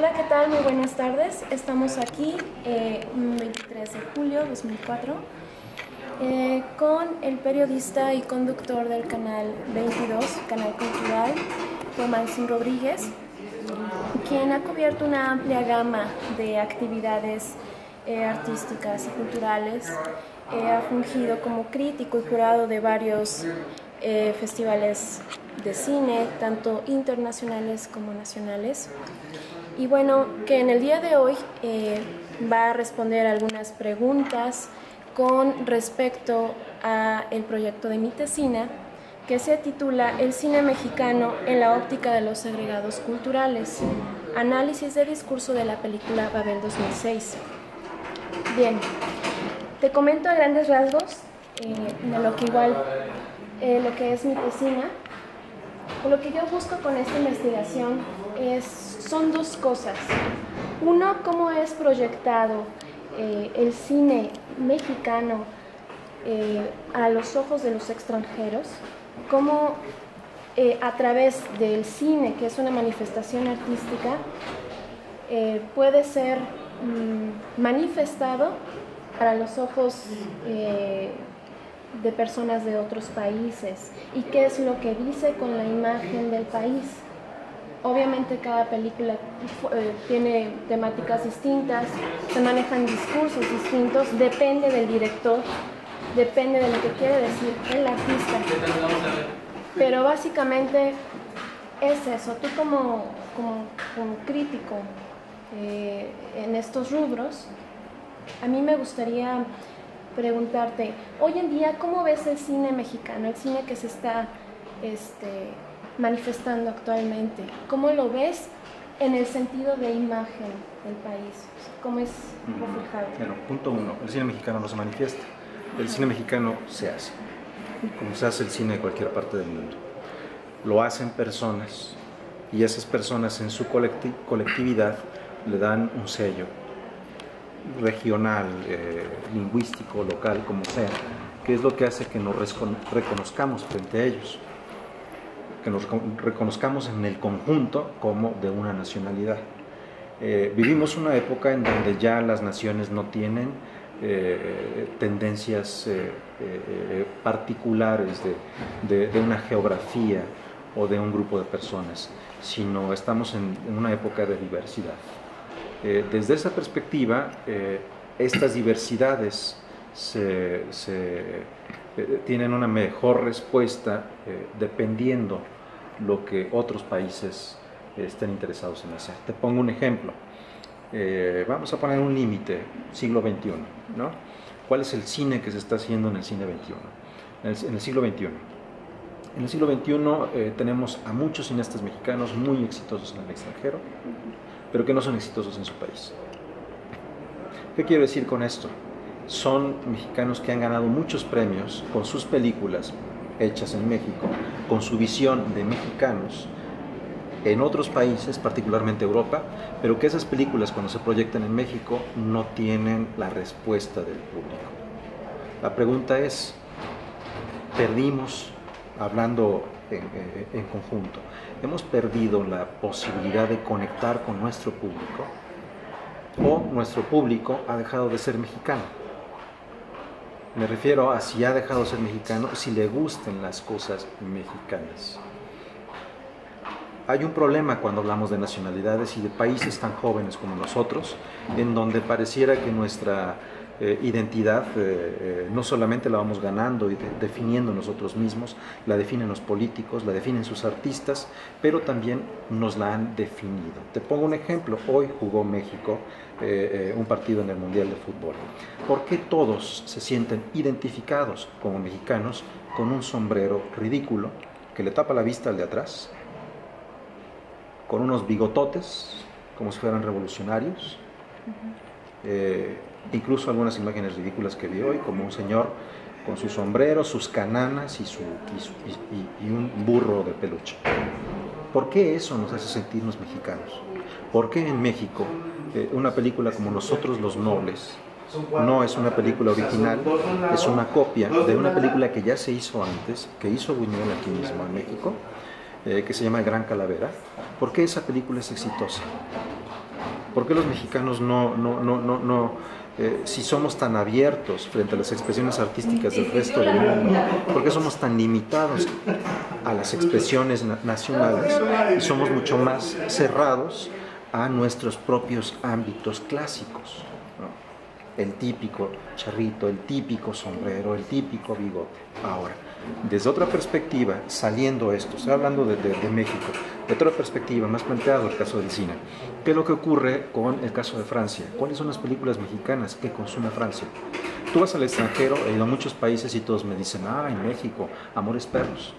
Hola, ¿qué tal? Muy buenas tardes. Estamos aquí un 23 de julio de 2004 con el periodista y conductor del canal 22, Canal Cultural, Tomásin Rodríguez, quien ha cubierto una amplia gama de actividades artísticas y culturales. Ha fungido como crítico y jurado de varios festivales de cine, tanto internacionales como nacionales. Y bueno, que en el día de hoy va a responder algunas preguntas con respecto a el proyecto de mi tesina, que se titula El cine mexicano en la óptica de los agregados culturales, análisis de discurso de la película Babel 2006. Bien, te comento a grandes rasgos de lo que lo que es mi tesina. Lo que yo busco con esta investigación son dos cosas. Uno, cómo es proyectado el cine mexicano a los ojos de los extranjeros, cómo a través del cine, que es una manifestación artística, puede ser manifestado para los ojos de personas de otros países, y qué es lo que dice con la imagen del país. Obviamente cada película tiene temáticas distintas, se manejan discursos distintos, depende del director, depende de lo que quiere decir el artista. Pero básicamente es eso. Tú como crítico en estos rubros, a mí me gustaría preguntarte, hoy en día, ¿cómo ves el cine mexicano, el cine que se está manifestando actualmente? ¿Cómo lo ves en el sentido de imagen del país? ¿Cómo es reflejado? Bueno, punto uno, el cine mexicano no se manifiesta, el cine mexicano se hace, como se hace el cine de cualquier parte del mundo. Lo hacen personas, y esas personas en su colectividad le dan un sello regional, lingüístico, local, como sea, que es lo que hace que nos reconozcamos frente a ellos, que nos reconozcamos en el conjunto como de una nacionalidad. Vivimos una época en donde ya las naciones no tienen tendencias particulares de una geografía o de un grupo de personas, sino estamos en una época de diversidad. Desde esa perspectiva, estas diversidades tienen una mejor respuesta dependiendo lo que otros países estén interesados en hacer. Te pongo un ejemplo. Vamos a poner un límite, siglo XXI, ¿no? ¿Cuál es el cine que se está haciendo en el siglo XXI? En el siglo XXI. En el siglo XXI tenemos a muchos cineastas mexicanos muy exitosos en el extranjero, pero que no son exitosos en su país. ¿Qué quiero decir con esto? Son mexicanos que han ganado muchos premios con sus películas hechas en México, con su visión de mexicanos en otros países, particularmente Europa, pero que esas películas cuando se proyectan en México no tienen la respuesta del público. La pregunta es, perdimos, hablando en conjunto, hemos perdido la posibilidad de conectar con nuestro público, o nuestro público ha dejado de ser mexicano. Me refiero a si ha dejado de ser mexicano, si le gustan las cosas mexicanas. Hay un problema cuando hablamos de nacionalidades y de países tan jóvenes como nosotros, en donde pareciera que nuestra identidad no solamente la vamos ganando y definiendo nosotros mismos, la definen los políticos, la definen sus artistas, pero también nos la han definido. Te pongo un ejemplo, hoy jugó México un partido en el Mundial de Fútbol. ¿Por qué todos se sienten identificados como mexicanos con un sombrero ridículo que le tapa la vista al de atrás, con unos bigototes como si fueran revolucionarios? Incluso algunas imágenes ridículas que vi hoy, como un señor con su sombrero, sus cananas y un burro de peluche. ¿Por qué eso nos hace sentirnos mexicanos? ¿Por qué en México una película como Nosotros los Nobles no es una película original, es una copia de una película que ya se hizo antes, que hizo Buñuel aquí mismo en México, que se llama Gran Calavera? ¿Por qué esa película es exitosa? ¿Por qué los mexicanos si somos tan abiertos frente a las expresiones artísticas del resto del mundo, por qué somos tan limitados a las expresiones nacionales y somos mucho más cerrados a nuestros propios ámbitos clásicos, ¿no? El típico charrito, el típico sombrero, el típico bigote. Ahora, desde otra perspectiva, saliendo esto, estoy hablando de México, de otra perspectiva, más planteado el caso del cine. ¿Qué es lo que ocurre con el caso de Francia? ¿Cuáles son las películas mexicanas que consume Francia? Tú vas al extranjero, he ido a muchos países y todos me dicen, en México, Amores Perros.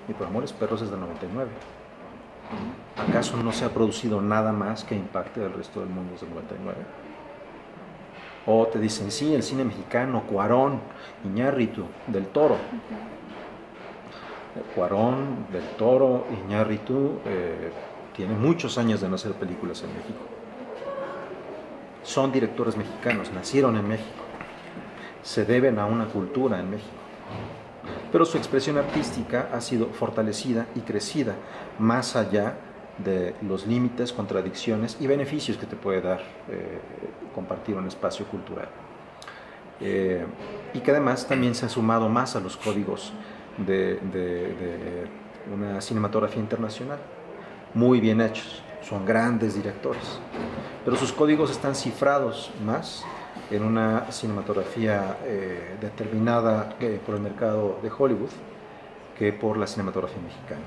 Y por Amores Perros es del 99. ¿Acaso no se ha producido nada más que impacte al resto del mundo desde el 99? O te dicen, sí, el cine mexicano, Cuarón, Iñárritu, Del Toro. Cuarón, Del Toro, Iñárritu tienen muchos años de no hacer películas en México. Son directores mexicanos, nacieron en México, se deben a una cultura en México. Pero su expresión artística ha sido fortalecida y crecida más allá de los límites, contradicciones y beneficios que te puede dar compartir un espacio cultural. Y que además también se ha sumado más a los códigos de una cinematografía internacional, muy bien hechos, son grandes directores, pero sus códigos están cifrados más en una cinematografía determinada por el mercado de Hollywood que por la cinematografía mexicana.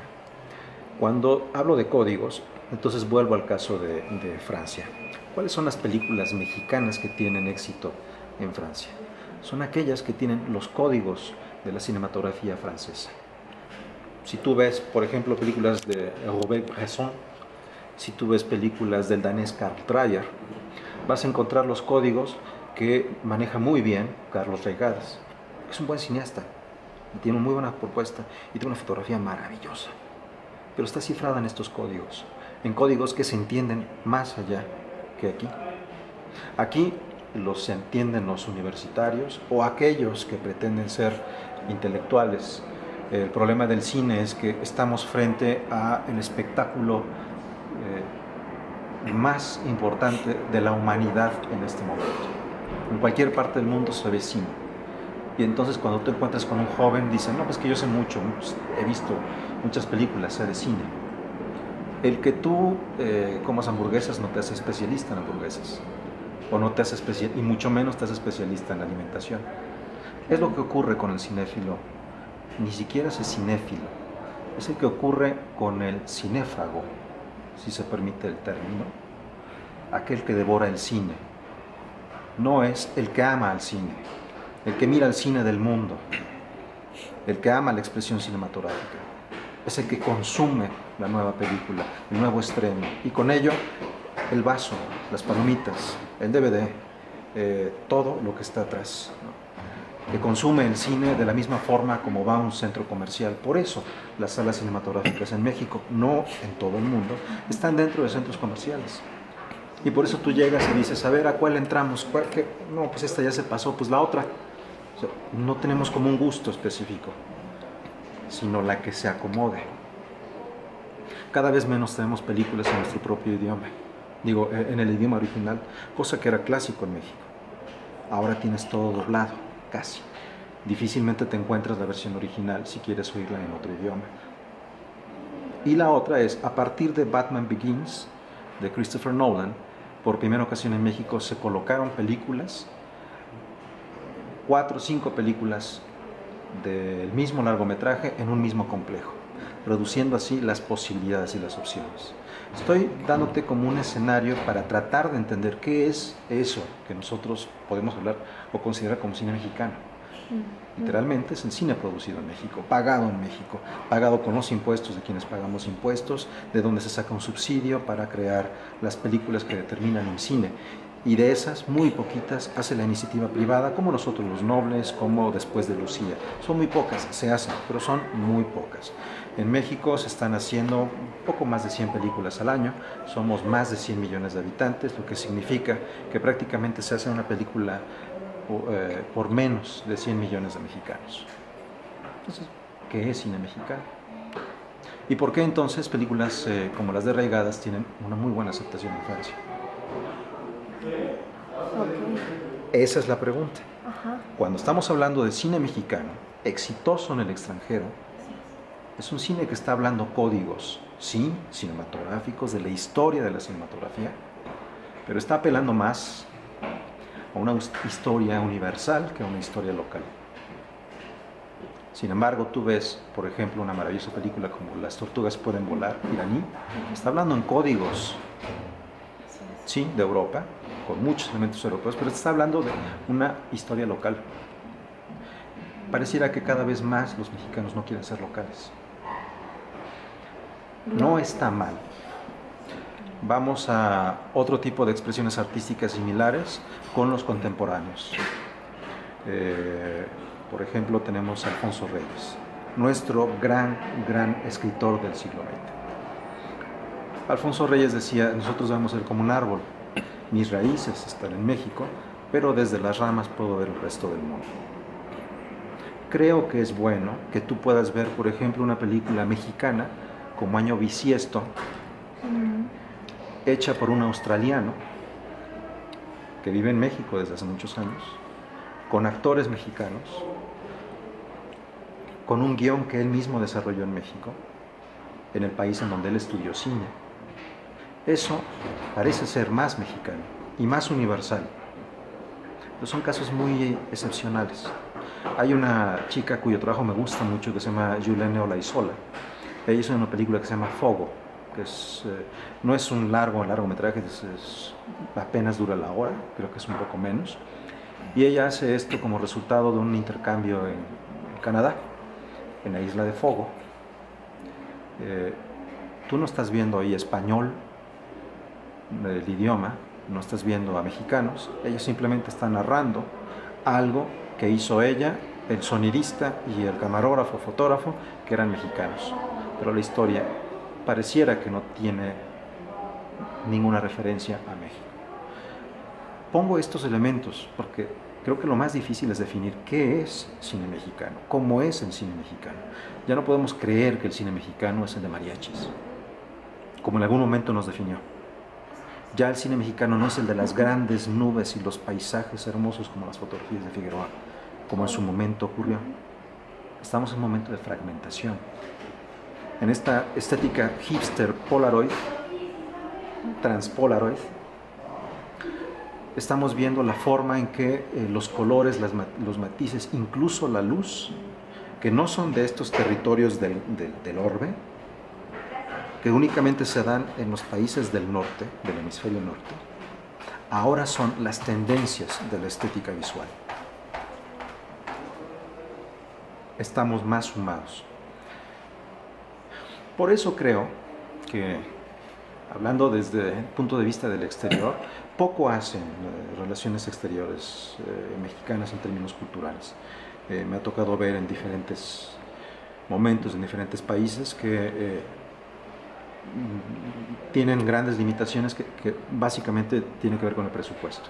Cuando hablo de códigos, entonces vuelvo al caso de Francia. ¿Cuáles son las películas mexicanas que tienen éxito en Francia? Son aquellas que tienen los códigos de la cinematografía francesa. Si tú ves, por ejemplo, películas de Robert Bresson, si tú ves películas del danés Carl Dreyer, vas a encontrar los códigos que maneja muy bien Carlos Regadas. Es un buen cineasta, tiene una muy buena propuesta y tiene una fotografía maravillosa, pero está cifrada en estos códigos, en códigos que se entienden más allá que aquí. Aquí se entienden los universitarios o aquellos que pretenden ser intelectuales. El problema del cine es que estamos frente al espectáculo más importante de la humanidad en este momento. En cualquier parte del mundo se ve cine. Y entonces cuando te encuentras con un joven, dicen, no, pues que yo sé mucho, he visto muchas películas, sé de cine. El que tú comas hamburguesas no te hace especialista en hamburguesas. O no te hace y mucho menos te hace especialista en la alimentación. Es lo que ocurre con el cinéfilo. Ni siquiera es el cinéfilo. Es el que ocurre con el cinéfago, si se permite el término. Aquel que devora el cine. No es el que ama al cine, el que mira el cine del mundo, el que ama la expresión cinematográfica. Es el que consume la nueva película, el nuevo estreno, y con ello el vaso, las palomitas, el DVD, todo lo que está atrás, ¿no? Que consume el cine de la misma forma como va a un centro comercial. Por eso las salas cinematográficas en México, no en todo el mundo, están dentro de centros comerciales. Y por eso tú llegas y dices, a ver, ¿a cuál entramos? No, pues esta ya se pasó, pues la otra. O sea, no tenemos como un gusto específico, sino la que se acomode. Cada vez menos tenemos películas en nuestro propio idioma, digo, en el idioma original, cosa que era clásico en México. Ahora tienes todo doblado, casi. Difícilmente te encuentras la versión original si quieres oírla en otro idioma. Y la otra es, a partir de Batman Begins, de Christopher Nolan, por primera ocasión en México se colocaron películas, 4 o 5 películas del mismo largometraje en un mismo complejo, reduciendo así las posibilidades y las opciones. Estoy dándote como un escenario para tratar de entender qué es eso que nosotros podemos hablar o considerar como cine mexicano. Literalmente es el cine producido en México, pagado con los impuestos de quienes pagamos impuestos, de donde se saca un subsidio para crear las películas que determinan el cine. Y de esas, muy poquitas hace la iniciativa privada, como Nosotros los Nobles, como Después de Lucía. Son muy pocas, se hacen, pero son muy pocas. En México se están haciendo un poco más de 100 películas al año, somos más de 100 millones de habitantes, lo que significa que prácticamente se hace una película por menos de 100 millones de mexicanos. Entonces, ¿qué es cine mexicano? ¿Y por qué entonces películas como las de Reigadas tienen una muy buena aceptación en Francia? Esa es la pregunta. Ajá. Cuando estamos hablando de cine mexicano, exitoso en el extranjero, es un cine que está hablando códigos, sí, cinematográficos, de la historia de la cinematografía, pero está apelando más a una historia universal que a una historia local. Sin embargo, tú ves, por ejemplo, una maravillosa película como Las tortugas pueden volar, iraní, está hablando en códigos, sí, de Europa, con muchos elementos europeos, pero está hablando de una historia local. Pareciera que cada vez más los mexicanos no quieren ser locales. No está mal. Vamos a otro tipo de expresiones artísticas similares con los contemporáneos. Por ejemplo, tenemos a Alfonso Reyes, nuestro gran escritor del siglo XX. Alfonso Reyes decía, nosotros debemos ser como un árbol, mis raíces están en México, pero desde las ramas puedo ver el resto del mundo. Creo que es bueno que tú puedas ver, por ejemplo, una película mexicana como Año Bisiesto, hecha por un australiano que vive en México desde hace muchos años, con actores mexicanos, con un guión que él mismo desarrolló en México, en el país en donde él estudió cine. Eso parece ser más mexicano y más universal, pero son casos muy excepcionales. Hay una chica cuyo trabajo me gusta mucho que se llama Yulene Olaizola. Ella hizo una película que se llama Fogo, que no es un largometraje, apenas dura la hora, creo que es un poco menos. Y ella hace esto como resultado de un intercambio en Canadá, en la isla de Fogo. Tú no estás viendo ahí español, el idioma, no estás viendo a mexicanos, ella simplemente está narrando algo que hizo ella, el sonidista y el camarógrafo, fotógrafo, que eran mexicanos. Pero la historia pareciera que no tiene ninguna referencia a México. Pongo estos elementos porque creo que lo más difícil es definir qué es cine mexicano, cómo es el cine mexicano. Ya no podemos creer que el cine mexicano es el de mariachis, como en algún momento nos definió. Ya el cine mexicano no es el de las grandes nubes y los paisajes hermosos como las fotografías de Figueroa, como en su momento ocurrió. Estamos en un momento de fragmentación. En esta estética hipster Polaroid, transpolaroid, estamos viendo la forma en que los colores, los matices, incluso la luz, que no son de estos territorios del orbe, que únicamente se dan en los países del norte, del hemisferio norte, ahora son las tendencias de la estética visual. Estamos más sumados. Por eso creo que, hablando desde el punto de vista del exterior, poco hacen relaciones exteriores mexicanas en términos culturales. Me ha tocado ver en diferentes momentos, en diferentes países, que tienen grandes limitaciones que básicamente tienen que ver con el presupuesto.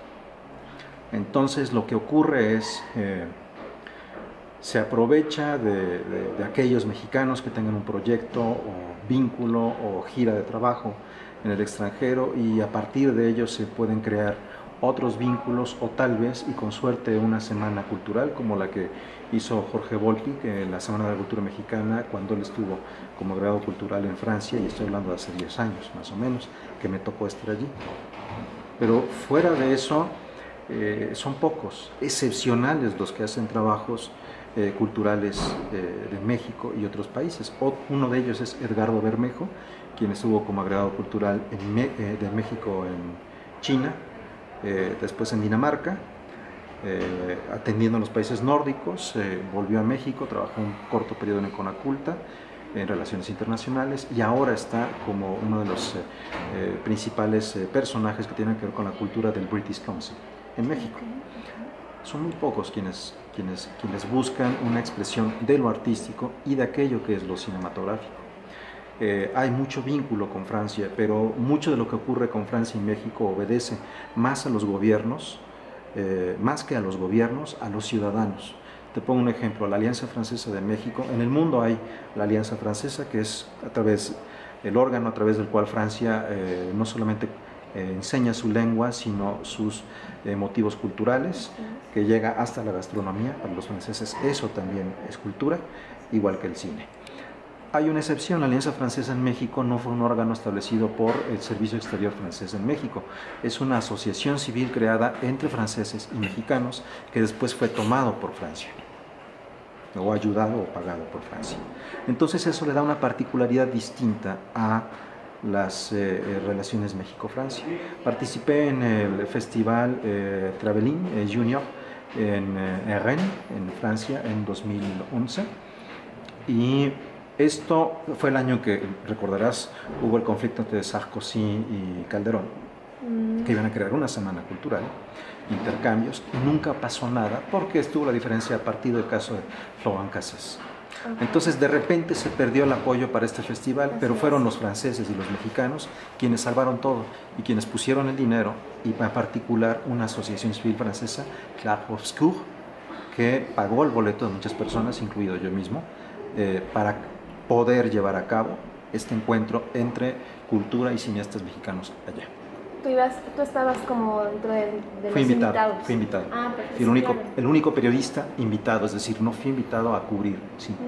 Entonces lo que ocurre es, se aprovecha de aquellos mexicanos que tengan un proyecto o vínculo o gira de trabajo en el extranjero, y a partir de ellos se pueden crear otros vínculos, o tal vez, y con suerte, una semana cultural como la que hizo Jorge Volpi, que la Semana de la Cultura Mexicana, cuando él estuvo como agregado cultural en Francia, y estoy hablando de hace 10 años más o menos, que me tocó estar allí. Pero fuera de eso, son pocos, excepcionales los que hacen trabajos culturales de México y otros países. Uno de ellos es Edgardo Bermejo, quien estuvo como agregado cultural de México en China, después en Dinamarca, atendiendo a los países nórdicos, volvió a México, trabajó un corto periodo en Conaculta, en Relaciones Internacionales, y ahora está como uno de los principales personajes que tienen que ver con la cultura del British Council en México. Son muy pocos quienes buscan una expresión de lo artístico y de aquello que es lo cinematográfico. Hay mucho vínculo con Francia, pero mucho de lo que ocurre con Francia y México obedece más a los gobiernos, más que a los gobiernos, a los ciudadanos. Te pongo un ejemplo: la Alianza Francesa de México. En el mundo hay la Alianza Francesa, que es el órgano a través del cual Francia no solamente enseña su lengua, sino sus motivos culturales, que llega hasta la gastronomía. Para los franceses eso también es cultura, igual que el cine. Hay una excepción: la Alianza Francesa en México no fue un órgano establecido por el Servicio Exterior francés en México. Es una asociación civil creada entre franceses y mexicanos que después fue tomado por Francia, o ayudado o pagado por Francia. Entonces eso le da una particularidad distinta a las relaciones México-Francia. Participé en el festival Travelin Junior en Rennes, en Francia, en 2011, y esto fue el año que, recordarás, hubo el conflicto entre Sarkozy y Calderón, que iban a crear una semana cultural, intercambios, y nunca pasó nada porque estuvo la diferencia a partir del caso de Florent Cassés. Entonces de repente se perdió el apoyo para este festival, pero fueron los franceses y los mexicanos quienes salvaron todo y quienes pusieron el dinero, y en particular una asociación civil francesa, Clair Obscur, que pagó el boleto de muchas personas, incluido yo mismo, para poder llevar a cabo este encuentro entre cultura y cineastas mexicanos allá. Tú estabas como dentro de Fui los invitado, invitados. fui invitado. Perfecto. Fui el único periodista invitado, es decir, no fui invitado a cubrir,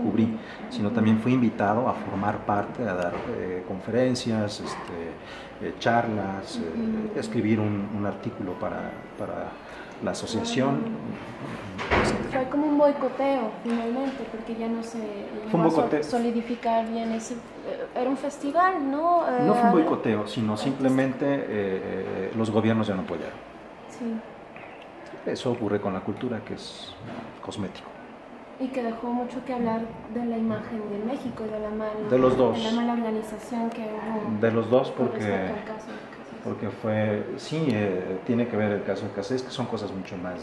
cubrí, sino también fui invitado a formar parte, a dar conferencias, charlas, escribir un artículo para la asociación. Fue como un boicoteo finalmente, porque ya no se llegó a solidificar bien ese. Era un festival, ¿no? No fue un boicoteo, sino simplemente los gobiernos ya no apoyaron. Sí. Eso ocurre con la cultura, que es cosmético. Y que dejó mucho que hablar de la imagen de México y de la mala, de los dos. De la mala organización que hubo. De los dos, porque fue, sí, tiene que ver el caso de Cassés, que son cosas mucho más.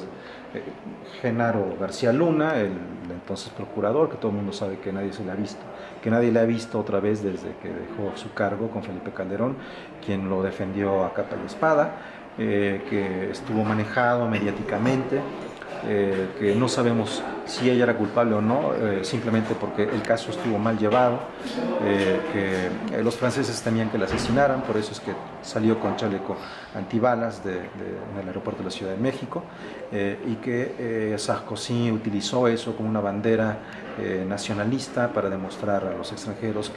Genaro García Luna, el entonces procurador, que todo el mundo sabe que nadie se le ha visto, que nadie le ha visto otra vez desde que dejó su cargo con Felipe Calderón, quien lo defendió a capa y espada, que estuvo manejado mediáticamente, que no sabemos si ella era culpable o no, simplemente porque el caso estuvo mal llevado, que los franceses temían que la asesinaran, por eso es que salió con chaleco antibalas en el aeropuerto de la Ciudad de México, y que Sarkozy utilizó eso como una bandera nacionalista para demostrar a los extranjeros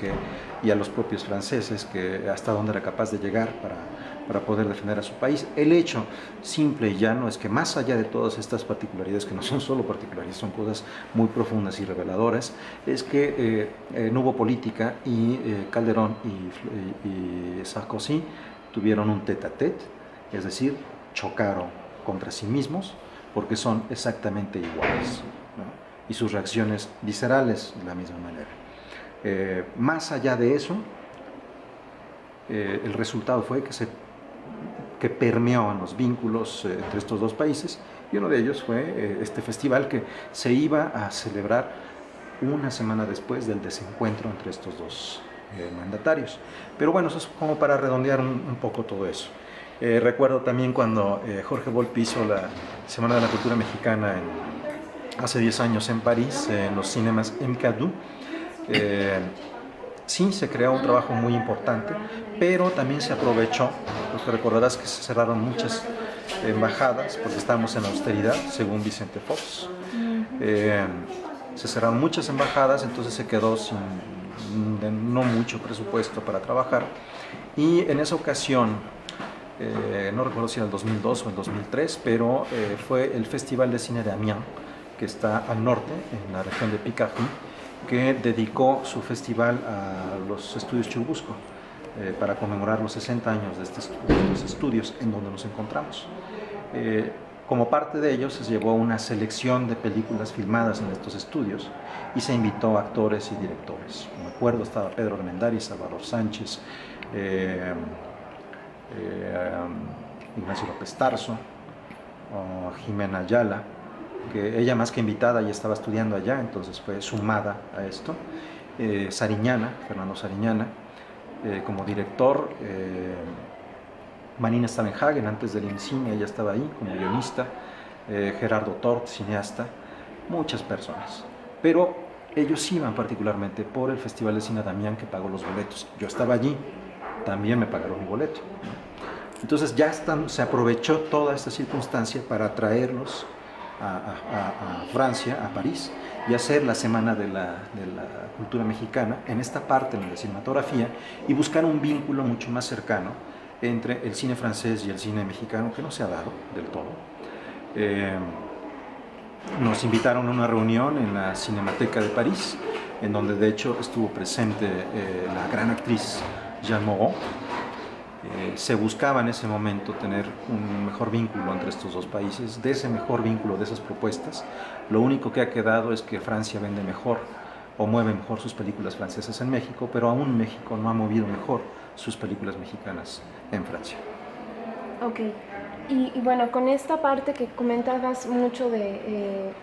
y a los propios franceses que hasta dónde era capaz de llegar para poder defender a su país. El hecho simple y llano es que, más allá de todas estas particularidades, que no son solo particularidades, son cosas muy profundas y reveladoras, es que no hubo política, y Calderón y Sarkozy tuvieron un tête-à-tête, es decir, chocaron contra sí mismos porque son exactamente iguales, ¿no? Y sus reacciones viscerales de la misma manera. Más allá de eso, el resultado fue que permeó en los vínculos entre estos dos países, y uno de ellos fue este festival que se iba a celebrar una semana después del desencuentro entre estos dos mandatarios. Pero bueno, eso es como para redondear un poco todo eso. Recuerdo también cuando Jorge Volpi hizo la Semana de la Cultura Mexicana hace 10 años en París, en los cinemas MK2. Sí, se creó un trabajo muy importante, pero también se aprovechó, porque recordarás que se cerraron muchas embajadas, porque estábamos en austeridad, según Vicente Fox. Se cerraron muchas embajadas, entonces se quedó sin no mucho presupuesto para trabajar, y en esa ocasión, no recuerdo si era el 2002 o el 2003, pero fue el Festival de Cine de Amiens, que está al norte, en la región de Picardie, que dedicó su festival a los estudios Churubusco, para conmemorar los 60 años de estos estudios en donde nos encontramos. Como parte de ellos se llevó una selección de películas filmadas en estos estudios y se invitó a actores y directores. Me acuerdo, estaba Pedro Armendáriz, Salvador Sánchez, Ignacio López Tarso, Jimena Ayala, que ella, más que invitada, ya estaba estudiando allá, entonces fue sumada a esto. Sariñana, Fernando Sariñana, como director. Manina Stavenhagen, antes del INCINE, ella estaba ahí como guionista. Gerardo Tort, cineasta, muchas personas. Pero ellos iban particularmente por el Festival de Cine de Amiens, que pagó los boletos. Yo estaba allí, también me pagaron mi boleto, ¿no? Entonces ya se aprovechó toda esta circunstancia para traerlos a Francia, a París, y hacer la Semana de la Cultura Mexicana en esta parte de la cinematografía y buscar un vínculo mucho más cercano entre el cine francés y el cine mexicano, que no se ha dado del todo. Nos invitaron a una reunión en la Cinemateca de París, en donde de hecho estuvo presente la gran actriz Jeanne Moreau. Se buscaba en ese momento tener un mejor vínculo entre estos dos países. De ese mejor vínculo, de esas propuestas, lo único que ha quedado es que Francia vende mejor o mueve mejor sus películas francesas en México, pero aún México no ha movido mejor sus películas mexicanas en Francia. Ok, y bueno, con esta parte que comentabas mucho de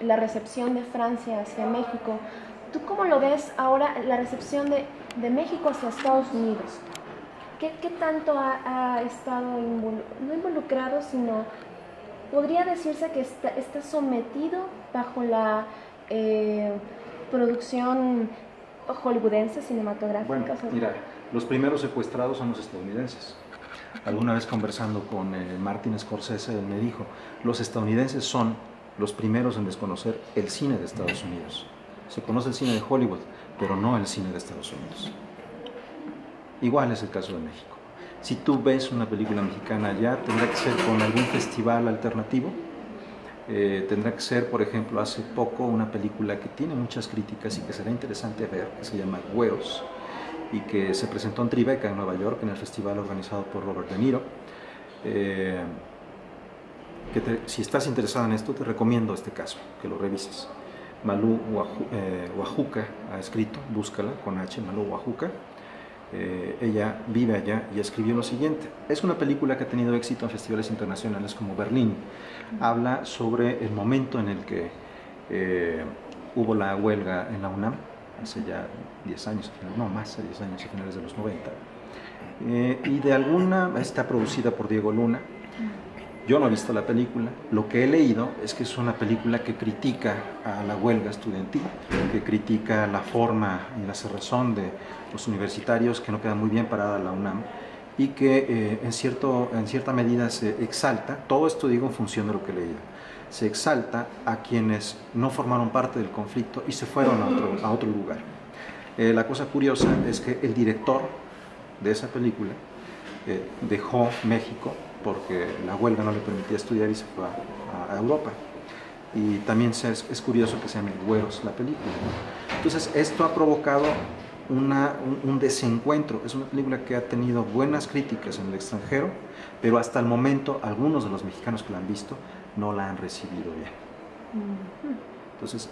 la recepción de Francia hacia México, ¿tú cómo lo ves ahora la recepción de México hacia Estados Unidos? ¿Qué tanto ha estado no involucrado, sino podría decirse que está sometido bajo la producción hollywoodense cinematográfica? Bueno, mira, los primeros secuestrados son los estadounidenses. Alguna vez conversando con Martin Scorsese, él me dijo, los estadounidenses son los primeros en desconocer el cine de Estados Unidos. Se conoce el cine de Hollywood, pero no el cine de Estados Unidos. Igual es el caso de México. Si tú ves una película mexicana allá, tendrá que ser con algún festival alternativo. Tendrá que ser, por ejemplo, hace poco una película que tiene muchas críticas y que será interesante ver, que se llama Güeros, y que se presentó en Tribeca, en Nueva York, en el festival organizado por Robert De Niro. Si estás interesado en esto, te recomiendo este caso, que lo revises. Malú Wajuca ha escrito, búscala con H, Malú Wajuca. Ella vive allá y escribió lo siguiente. Es una película que ha tenido éxito en festivales internacionales como Berlín. Habla sobre el momento en el que hubo la huelga en la UNAM, hace ya 10 años, no más de 10 años, a finales de los 90. Está producida por Diego Luna. Yo no he visto la película. Lo que he leído es que es una película que critica a la huelga estudiantil, que critica la forma y la cerrazón de los universitarios, que no queda muy bien parada la UNAM, y que en cierta medida se exalta, todo esto digo en función de lo que he leído, se exalta a quienes no formaron parte del conflicto y se fueron a otro lugar. La cosa curiosa es que el director de esa película dejó México porque la huelga no le permitía estudiar y se fue a Europa. Y también es curioso que se llame Güeros la película, ¿no? Entonces esto ha provocado un desencuentro. Es una película que ha tenido buenas críticas en el extranjero, pero hasta el momento algunos de los mexicanos que la han visto no la han recibido bien. Entonces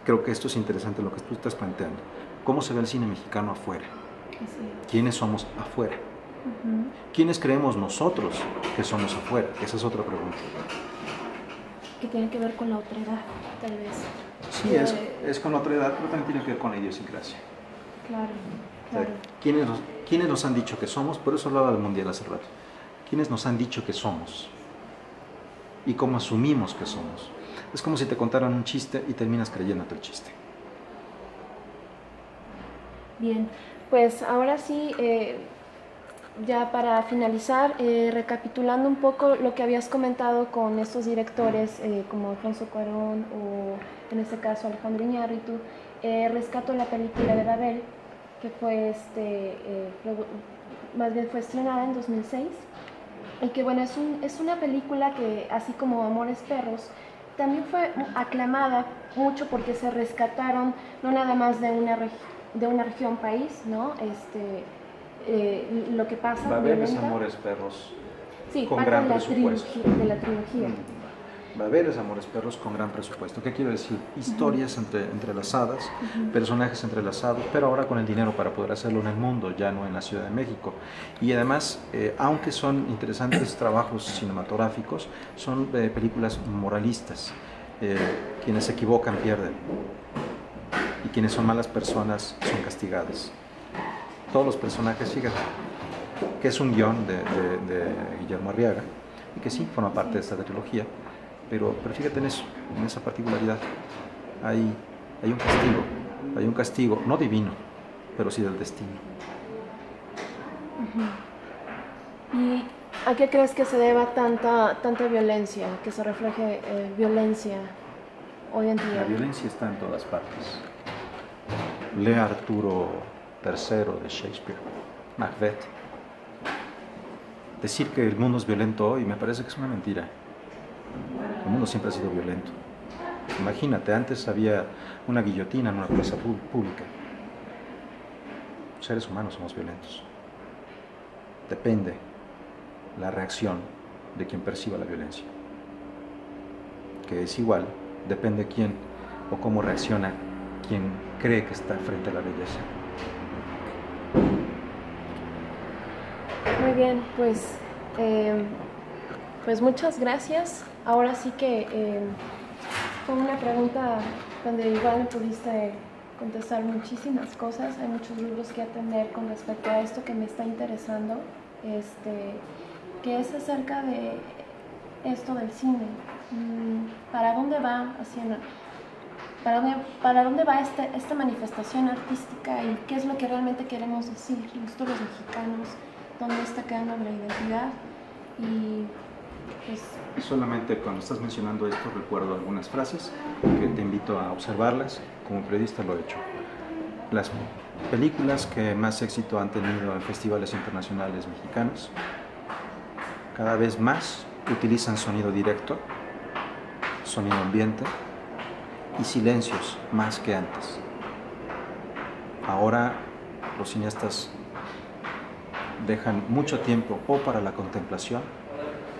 creo que esto es interesante lo que tú estás planteando. ¿Cómo se ve el cine mexicano afuera? ¿Quiénes somos afuera? ¿Quiénes creemos nosotros que somos afuera? Esa es otra pregunta. Que tiene que ver con la otredad, tal vez. Sí, es con la otredad, pero también tiene que ver con la idiosincrasia. Claro, claro. O sea, ¿quiénes nos han dicho que somos? Por eso hablaba del Mundial hace rato. ¿Quiénes nos han dicho que somos? ¿Y cómo asumimos que somos? Es como si te contaran un chiste y terminas creyéndote el chiste. Bien, pues ahora sí, ya para finalizar, recapitulando un poco lo que habías comentado con estos directores como Alfonso Cuarón o en este caso Alejandro Iñárritu, rescato la película de Babel, que fue más bien fue estrenada en 2006 y que bueno, es una película que así como Amores Perros también fue aclamada mucho porque se rescataron no nada más de una región país, ¿no? Lo que pasa. Babel es Amores Perros, sí, con gran presupuesto. De la trilogía. Babel es Amores Perros con gran presupuesto. ¿Qué quiero decir? Historias entrelazadas, personajes entrelazados, pero ahora con el dinero para poder hacerlo en el mundo, ya no en la Ciudad de México. Y además, aunque son interesantes trabajos cinematográficos, son películas moralistas. Quienes se equivocan pierden y quienes son malas personas son castigadas. Todos los personajes, fíjate, que es un guión de Guillermo Arriaga y que sí forma parte de esta trilogía, pero fíjate en eso, en esa particularidad. Hay un castigo, no divino, pero sí del destino. ¿Y a qué crees que se deba tanta violencia, que se refleje violencia hoy en día? La violencia está en todas partes. Lea Arturo III de Shakespeare, Macbeth. Decir que el mundo es violento hoy me parece que es una mentira. El mundo siempre ha sido violento. Imagínate, antes había una guillotina en una plaza pública. Los seres humanos somos violentos. Depende la reacción de quien perciba la violencia. Que es igual, depende quién o cómo reacciona quien cree que está frente a la belleza. Muy bien, pues muchas gracias. Ahora sí que fue una pregunta donde igual me pudiste contestar muchísimas cosas. Hay muchos libros que atender con respecto a esto que me está interesando, que es acerca de esto del cine. ¿Para dónde va haciendo? ¿Para dónde va esta manifestación artística y qué es lo que realmente queremos decir nosotros los mexicanos? ¿Dónde está quedando la identidad? Y pues... Solamente cuando estás mencionando esto recuerdo algunas frases que te invito a observarlas. Como periodista lo he hecho. Las películas que más éxito han tenido en festivales internacionales mexicanos cada vez más utilizan sonido directo, sonido ambiente y silencios más que antes. Ahora los cineastas dejan mucho tiempo o para la contemplación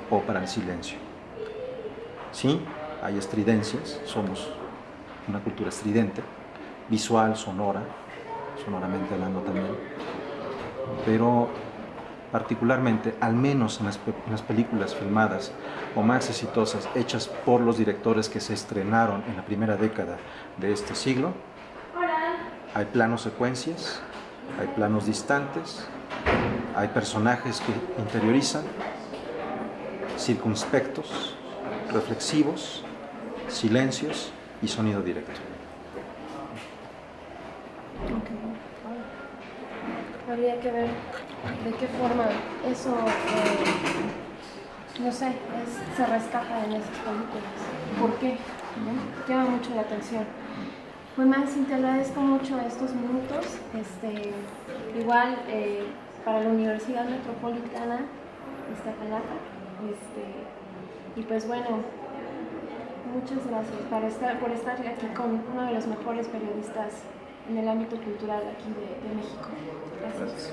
o para el silencio. Sí, hay estridencias, somos una cultura estridente, visual, sonoramente hablando también, pero particularmente, al menos en las películas filmadas o más exitosas, hechas por los directores que se estrenaron en la primera década de este siglo, hay planos secuencias, hay planos distantes, hay personajes que interiorizan, circunspectos, reflexivos, silencios y sonido directo. Habría que ver de qué forma eso, no sé, se rescata en esas películas. ¿Por qué? ¿No? Llama mucho la atención. Pues más, te agradezco mucho estos minutos. Igual para la Universidad Metropolitana de Iztapalapa. Y pues bueno, muchas gracias por estar aquí con uno de los mejores periodistas en el ámbito cultural aquí de México. Gracias.